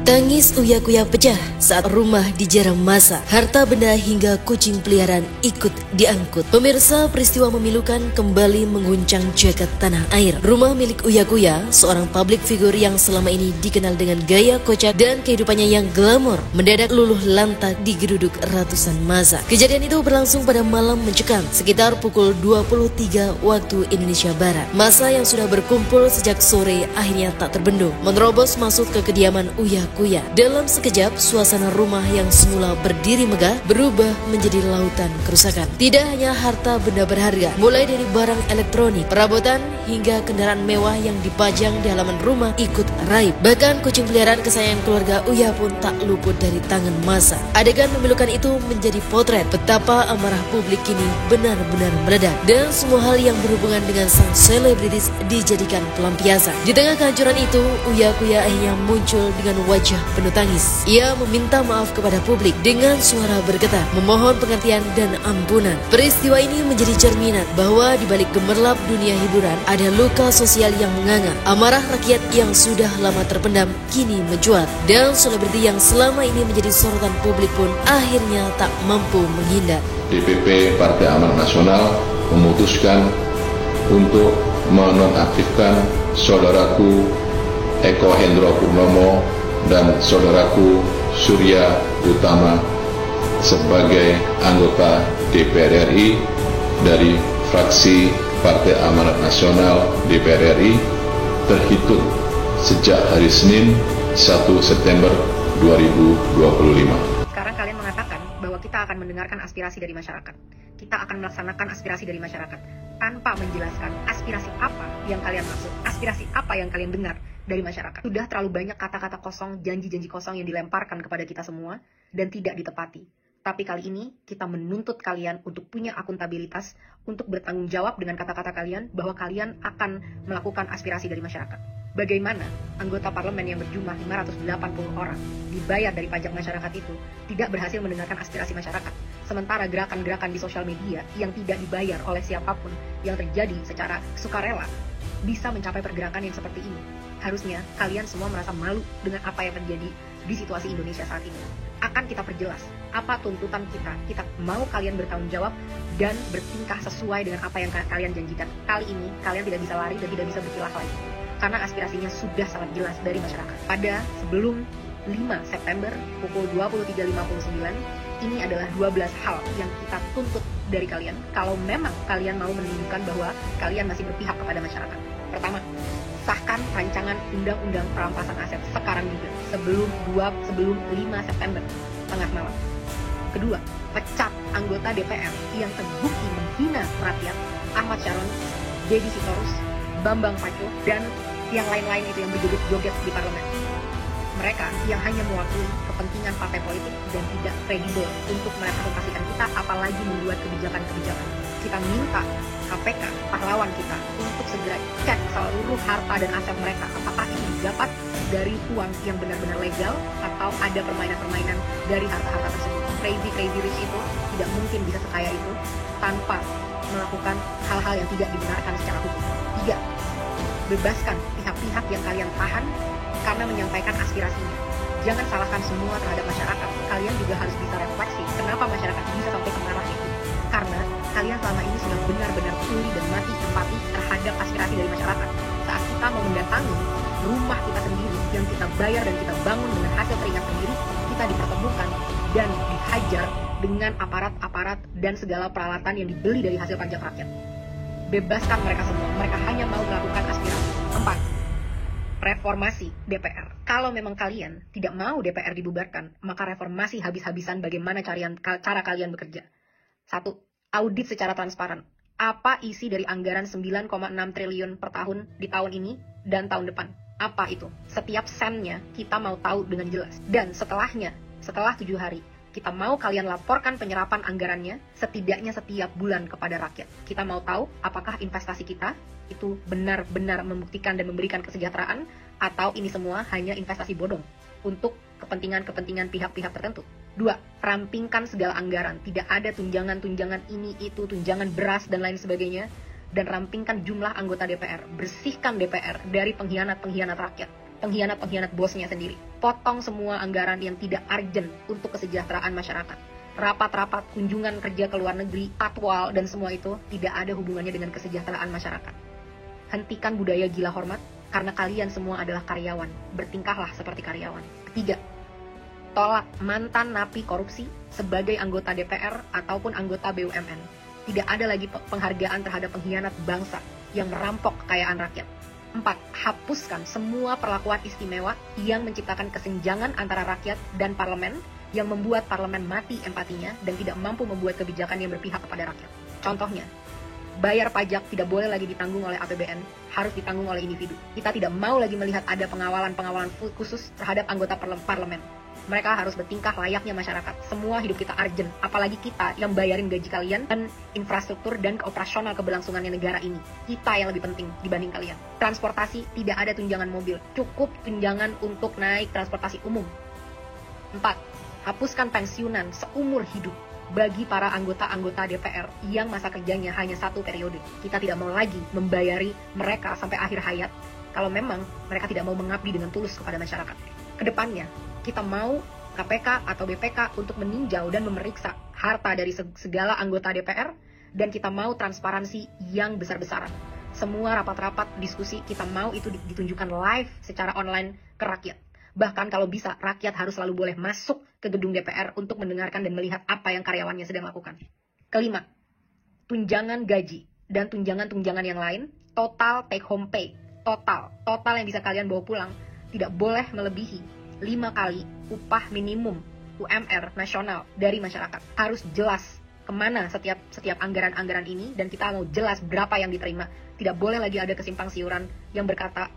Tangis uya-kuya pecah saat rumah dijarah massa, harta benda hingga kucing peliharaan ikut diangkut. Pemirsa, peristiwa memilukan kembali mengguncang jagat tanah air. Rumah milik Uya-Kuya, seorang public figure yang selama ini dikenal dengan gaya kocak dan kehidupannya yang glamor, mendadak luluh lantak digeruduk ratusan massa. Kejadian itu berlangsung pada malam mencekam sekitar pukul 23 waktu Indonesia Barat. Massa yang sudah berkumpul sejak sore akhirnya tak terbendung, menerobos masuk ke kediaman Uya-Kuya. Dalam sekejap, suasana rumah yang semula berdiri megah berubah menjadi lautan kerusakan. Tidak hanya harta benda berharga, mulai dari barang elektronik, perabotan, hingga kendaraan mewah yang dipajang di halaman rumah ikut raib. Bahkan kucing peliharaan kesayangan keluarga Uya pun tak luput dari tangan massa. Adegan memilukan itu menjadi potret betapa amarah publik kini benar-benar meledak, dan semua hal yang berhubungan dengan sang selebritis dijadikan pelampiasan. Di tengah kehancuran itu, Uya-Kuya akhirnya muncul dengan wajah penuh tangis. Ia meminta maaf kepada publik dengan suara bergetar, memohon pengertian dan ampunan. Peristiwa ini menjadi cerminan bahwa di balik gemerlap dunia hiburan ada luka sosial yang menganga. Amarah rakyat yang sudah lama terpendam kini mencuat, dan selebriti yang selama ini menjadi sorotan publik pun akhirnya tak mampu menghindar. DPP Partai Amanat Nasional memutuskan untuk menonaktifkan saudaraku Eko Hendro Purnomo dan saudaraku Surya Utama sebagai anggota DPR RI dari fraksi Partai Amanat Nasional DPR RI terhitung sejak hari Senin 1 September 2025. Sekarang kalian mengatakan bahwa kita akan mendengarkan aspirasi dari masyarakat. Kita akan melaksanakan aspirasi dari masyarakat tanpa menjelaskan aspirasi apa yang kalian maksud, aspirasi apa yang kalian dengar dari masyarakat. Sudah terlalu banyak kata-kata kosong, janji-janji kosong yang dilemparkan kepada kita semua dan tidak ditepati. Tapi kali ini kita menuntut kalian untuk punya akuntabilitas, untuk bertanggung jawab dengan kata-kata kalian bahwa kalian akan melakukan aspirasi dari masyarakat. Bagaimana anggota parlemen yang berjumlah 580 orang dibayar dari pajak masyarakat itu tidak berhasil mendengarkan aspirasi masyarakat, sementara gerakan-gerakan di sosial media yang tidak dibayar oleh siapapun yang terjadi secara sukarela bisa mencapai pergerakan yang seperti ini. Harusnya kalian semua merasa malu dengan apa yang terjadi di situasi Indonesia saat ini. Akan kita perjelas apa tuntutan kita. Kita mau kalian bertanggung jawab dan bertingkah sesuai dengan apa yang kalian janjikan. Kali ini kalian tidak bisa lari dan tidak bisa berkilah lagi, karena aspirasinya sudah sangat jelas dari masyarakat. Pada sebelum 5 September pukul 23.59, ini adalah 12 hal yang kita tuntut dari kalian kalau memang kalian mau menunjukkan bahwa kalian masih berpihak kepada masyarakat. Pertama, sahkan rancangan undang-undang perampasan aset sekarang juga, sebelum 5 September tengah malam. Kedua, pecat anggota DPR yang terbukti menghina rakyat, Ahmad Syaroni, Deddy Sitorus, Bambang Pacul, dan yang lain-lain itu yang berjoget-joget di parlemen. Mereka yang hanya mewakili kepentingan partai politik dan tidak kredibel untuk merepresentasikan kita, apalagi membuat kebijakan-kebijakan. Kita minta KPK, pahlawan kita, untuk segera cek seluruh harta dan aset mereka, apakah ini didapat dari uang yang benar-benar legal atau ada permainan-permainan dari harta-harta tersebut. Crazy rich itu tidak mungkin bisa sekaya itu tanpa melakukan hal-hal yang tidak dibenarkan secara hukum. 3. Bebaskan pihak-pihak yang kalian tahan karena menyampaikan aspirasinya. Jangan salahkan semua terhadap masyarakat. Kalian juga harus bisa refleksi kenapa masyarakat bisa sampai kemarah itu. Karena kalian selama ini sudah benar-benar tuli dan mati empati terhadap aspirasi dari masyarakat. Saat kita mau mendatangi rumah kita sendiri yang kita bayar dan kita bangun dengan hasil keringat sendiri, kita dipertemukan dan dihajar dengan aparat-aparat dan segala peralatan yang dibeli dari hasil pajak rakyat. Bebaskan mereka semua, mereka hanya mau melakukan aspirasi. 4. Reformasi DPR. Kalau memang kalian tidak mau DPR dibubarkan, maka reformasi habis-habisan bagaimana cara kalian bekerja. 1. Audit secara transparan. Apa isi dari anggaran 9,6 triliun per tahun di tahun ini dan tahun depan? Apa itu? Setiap sennya kita mau tahu dengan jelas. Dan setelahnya, setelah 7 hari, kita mau kalian laporkan penyerapan anggarannya setidaknya setiap bulan kepada rakyat. Kita mau tahu apakah investasi kita itu benar-benar membuktikan dan memberikan kesejahteraan, atau ini semua hanya investasi bodong untuk kepentingan-kepentingan pihak-pihak tertentu. 2. Rampingkan segala anggaran. Tidak ada tunjangan-tunjangan ini, itu, tunjangan beras, dan lain sebagainya. Dan rampingkan jumlah anggota DPR. Bersihkan DPR dari pengkhianat-pengkhianat rakyat, pengkhianat-pengkhianat bosnya sendiri. Potong semua anggaran yang tidak urgent untuk kesejahteraan masyarakat. Rapat-rapat, kunjungan kerja ke luar negeri, patwal, dan semua itu tidak ada hubungannya dengan kesejahteraan masyarakat. Hentikan budaya gila hormat, karena kalian semua adalah karyawan. Bertingkahlah seperti karyawan. Ketiga, tolak mantan napi korupsi sebagai anggota DPR ataupun anggota BUMN. Tidak ada lagi penghargaan terhadap pengkhianat bangsa yang merampok kekayaan rakyat. 4. Hapuskan semua perlakuan istimewa yang menciptakan kesenjangan antara rakyat dan parlemen, yang membuat parlemen mati empatinya dan tidak mampu membuat kebijakan yang berpihak kepada rakyat. Contohnya, bayar pajak tidak boleh lagi ditanggung oleh APBN, harus ditanggung oleh individu. Kita tidak mau lagi melihat ada pengawalan khusus terhadap anggota parlemen. Mereka harus bertingkah layaknya masyarakat. Semua hidup kita urgent, apalagi kita yang bayarin gaji kalian dan infrastruktur dan operasional keberlangsungannya negara ini. Kita yang lebih penting dibanding kalian. Transportasi, tidak ada tunjangan mobil, cukup tunjangan untuk naik transportasi umum. 4. Hapuskan pensiunan seumur hidup bagi para anggota-anggota DPR yang masa kerjanya hanya 1 periode. Kita tidak mau lagi membayari mereka sampai akhir hayat kalau memang mereka tidak mau mengabdi dengan tulus kepada masyarakat. Kedepannya, kita mau KPK atau BPK untuk meninjau dan memeriksa harta dari segala anggota DPR, dan kita mau transparansi yang besar-besaran. Semua rapat-rapat, diskusi, kita mau itu ditunjukkan live secara online ke rakyat. Bahkan kalau bisa, rakyat harus selalu boleh masuk ke gedung DPR untuk mendengarkan dan melihat apa yang karyawannya sedang lakukan. Kelima, tunjangan gaji dan tunjangan-tunjangan yang lain, total take home pay, total yang bisa kalian bawa pulang, tidak boleh melebihi 5 kali upah minimum UMR nasional dari masyarakat. Harus jelas kemana setiap anggaran-anggaran ini, dan kita mau jelas berapa yang diterima. Tidak boleh lagi ada kesimpang siuran yang berkata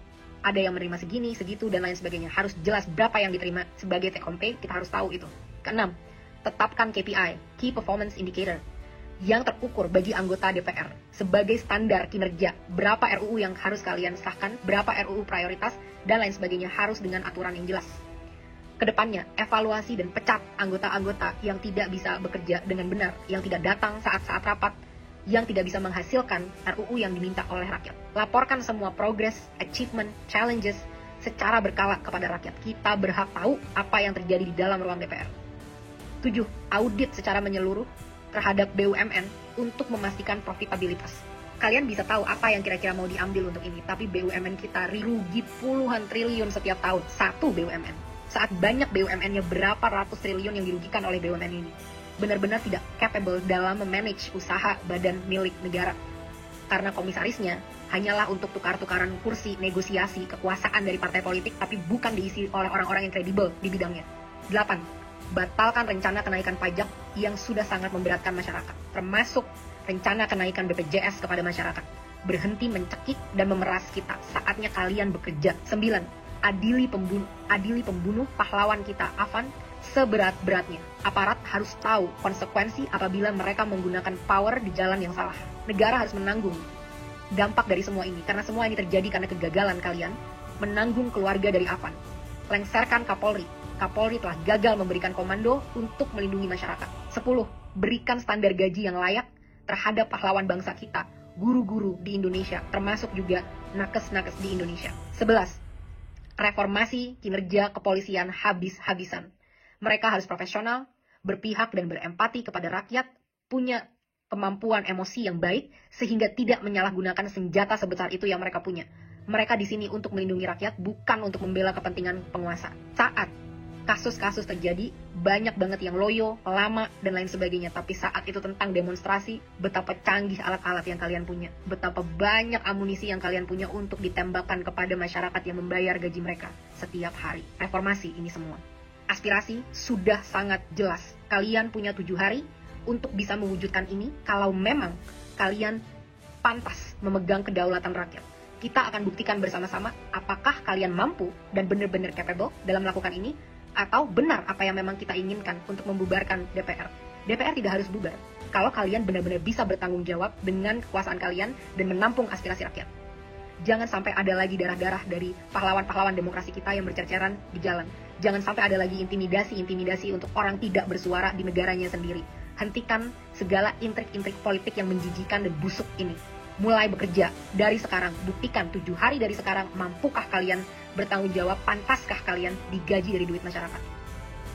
ada yang menerima segini, segitu, dan lain sebagainya. Harus jelas berapa yang diterima sebagai take home pay, kita harus tahu itu. Keenam, tetapkan KPI, Key Performance Indicator, yang terukur bagi anggota DPR sebagai standar kinerja. Berapa RUU yang harus kalian sahkan, berapa RUU prioritas, dan lain sebagainya, harus dengan aturan yang jelas. Kedepannya, evaluasi dan pecat anggota-anggota yang tidak bisa bekerja dengan benar, yang tidak datang saat-saat rapat, yang tidak bisa menghasilkan RUU yang diminta oleh rakyat. Laporkan semua progress, achievement, challenges secara berkala kepada rakyat. Kita berhak tahu apa yang terjadi di dalam ruang DPR. 7. Audit secara menyeluruh terhadap BUMN untuk memastikan profitabilitas. Kalian bisa tahu apa yang kira-kira mau diambil untuk ini, tapi BUMN kita rugi puluhan triliun setiap tahun, satu BUMN. Saat banyak BUMN-nya berapa ratus triliun yang dirugikan oleh BUMN ini. Benar-benar tidak capable dalam memanage usaha badan milik negara. Karena komisarisnya hanyalah untuk tukar-tukaran kursi, negosiasi, kekuasaan dari partai politik, tapi bukan diisi oleh orang-orang yang kredibel di bidangnya. 8. Batalkan rencana kenaikan pajak yang sudah sangat memberatkan masyarakat, termasuk rencana kenaikan BPJS kepada masyarakat. Berhenti mencekik dan memeras kita, saatnya kalian bekerja. 9. Adili pembunuh pahlawan kita, Afan, seberat-beratnya. Aparat harus tahu konsekuensi apabila mereka menggunakan power di jalan yang salah. Negara harus menanggung dampak dari semua ini, karena semua ini terjadi karena kegagalan kalian menanggung keluarga dari Afan. Lengserkan Kapolri. Kapolri telah gagal memberikan komando untuk melindungi masyarakat. 10. Berikan standar gaji yang layak terhadap pahlawan bangsa kita, guru-guru di Indonesia, termasuk juga nakes-nakes di Indonesia. 11. Reformasi kinerja kepolisian habis-habisan. Mereka harus profesional, berpihak dan berempati kepada rakyat, punya kemampuan emosi yang baik, sehingga tidak menyalahgunakan senjata sebesar itu yang mereka punya. Mereka di sini untuk melindungi rakyat, bukan untuk membela kepentingan penguasa. Saat kasus-kasus terjadi, banyak banget yang loyo, lama, dan lain sebagainya. Tapi saat itu tentang demonstrasi, betapa canggih alat-alat yang kalian punya. Betapa banyak amunisi yang kalian punya untuk ditembakkan kepada masyarakat yang membayar gaji mereka setiap hari. Reformasi ini semua. Aspirasi sudah sangat jelas. Kalian punya 7 hari untuk bisa mewujudkan ini, kalau memang kalian pantas memegang kedaulatan rakyat. Kita akan buktikan bersama-sama apakah kalian mampu dan benar-benar capable dalam melakukan ini, atau benar apa yang memang kita inginkan untuk membubarkan DPR. DPR tidak harus bubar kalau kalian benar-benar bisa bertanggung jawab dengan kekuasaan kalian dan menampung aspirasi rakyat. Jangan sampai ada lagi darah-darah dari pahlawan-pahlawan demokrasi kita yang bercerceran di jalan. Jangan sampai ada lagi intimidasi untuk orang tidak bersuara di negaranya sendiri. Hentikan segala intrik-intrik politik yang menjijikan dan busuk ini. mulai bekerja dari sekarang. Buktikan 7 hari dari sekarang, mampukah kalian bertanggung jawab, pantaskah kalian digaji dari duit masyarakat?